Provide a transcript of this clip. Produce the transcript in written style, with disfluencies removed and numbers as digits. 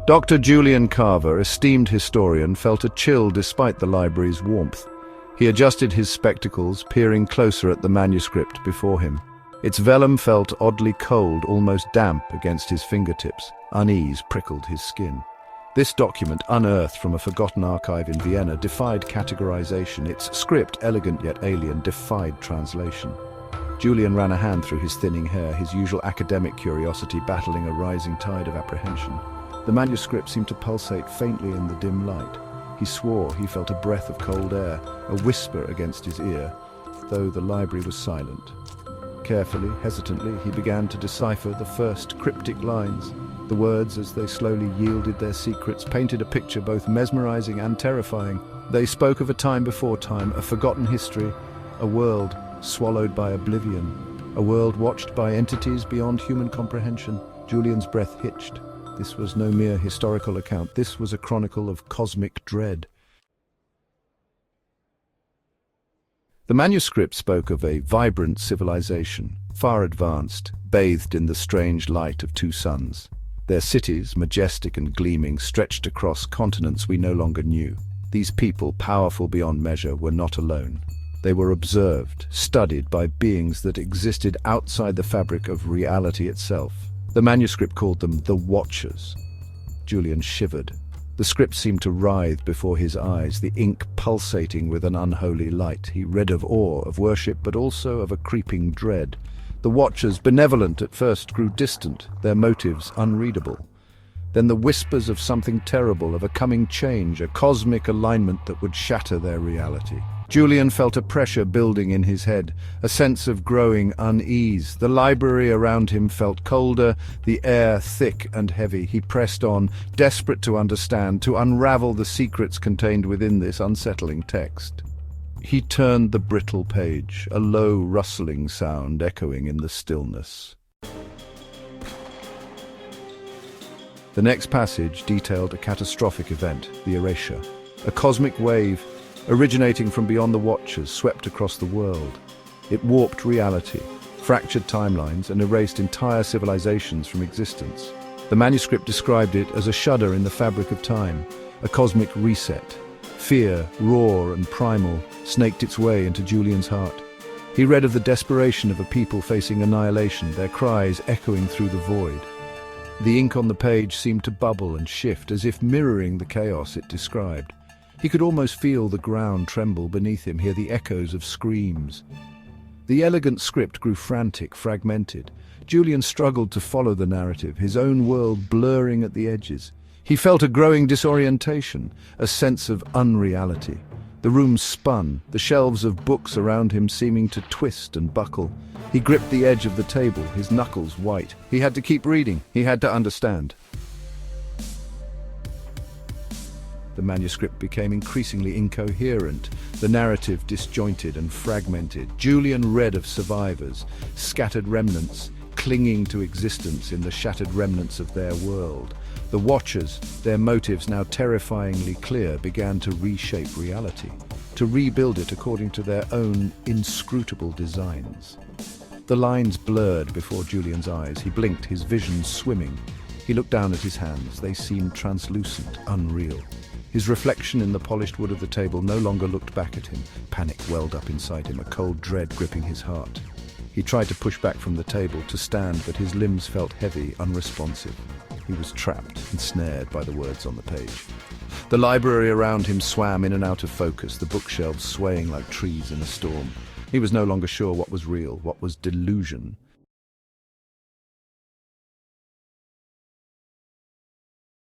Dr. Julian Carver, esteemed historian, felt a chill despite the library's warmth. He adjusted his spectacles, peering closer at the manuscript before him. Its vellum felt oddly cold, almost damp against his fingertips. Unease prickled his skin. This document, unearthed from a forgotten archive in Vienna, defied categorization. Its script, elegant yet alien, defied translation. Julian ran a hand through his thinning hair, his usual academic curiosity battling a rising tide of apprehension. The manuscript seemed to pulsate faintly in the dim light. He swore he felt a breath of cold air, a whisper against his ear, though the library was silent. Carefully, hesitantly, he began to decipher the first cryptic lines. The words, as they slowly yielded their secrets, painted a picture both mesmerizing and terrifying. They spoke of a time before time, a forgotten history, a world swallowed by oblivion, a world watched by entities beyond human comprehension. Julian's breath hitched. This was no mere historical account. This was a chronicle of cosmic dread. The manuscript spoke of a vibrant civilization, far advanced, bathed in the strange light of two suns. Their cities, majestic and gleaming, stretched across continents we no longer knew. These people, powerful beyond measure, were not alone. They were observed, studied by beings that existed outside the fabric of reality itself. The manuscript called them the Watchers. Julian shivered. The script seemed to writhe before his eyes, the ink pulsating with an unholy light. He read of awe, of worship, but also of a creeping dread. The Watchers, benevolent at first, grew distant, their motives unreadable. Then the whispers of something terrible, of a coming change, a cosmic alignment that would shatter their reality. Julian felt a pressure building in his head, a sense of growing unease. The library around him felt colder, the air thick and heavy. He pressed on, desperate to understand, to unravel the secrets contained within this unsettling text. He turned the brittle page, a low rustling sound echoing in the stillness. The next passage detailed a catastrophic event, the Erasure. A cosmic wave, originating from beyond the Watchers, swept across the world. It warped reality, fractured timelines, and erased entire civilizations from existence. The manuscript described it as a shudder in the fabric of time, a cosmic reset. Fear, raw and primal, snaked its way into Julian's heart. He read of the desperation of a people facing annihilation, their cries echoing through the void. The ink on the page seemed to bubble and shift, as if mirroring the chaos it described. He could almost feel the ground tremble beneath him, hear the echoes of screams. The elegant script grew frantic, fragmented. Julian struggled to follow the narrative, his own world blurring at the edges. He felt a growing disorientation, a sense of unreality. The room spun, the shelves of books around him seeming to twist and buckle. He gripped the edge of the table, his knuckles white. He had to keep reading. He had to understand. The manuscript became increasingly incoherent, the narrative disjointed and fragmented. Julian read of survivors, scattered remnants, clinging to existence in the shattered remnants of their world. The Watchers, their motives now terrifyingly clear, began to reshape reality, to rebuild it according to their own inscrutable designs. The lines blurred before Julian's eyes. He blinked, his vision swimming. He looked down at his hands. They seemed translucent, unreal. His reflection in the polished wood of the table no longer looked back at him. Panic welled up inside him, a cold dread gripping his heart. He tried to push back from the table, to stand, but his limbs felt heavy, unresponsive. He was trapped, ensnared by the words on the page. The library around him swam in and out of focus, the bookshelves swaying like trees in a storm. He was no longer sure what was real, what was delusion.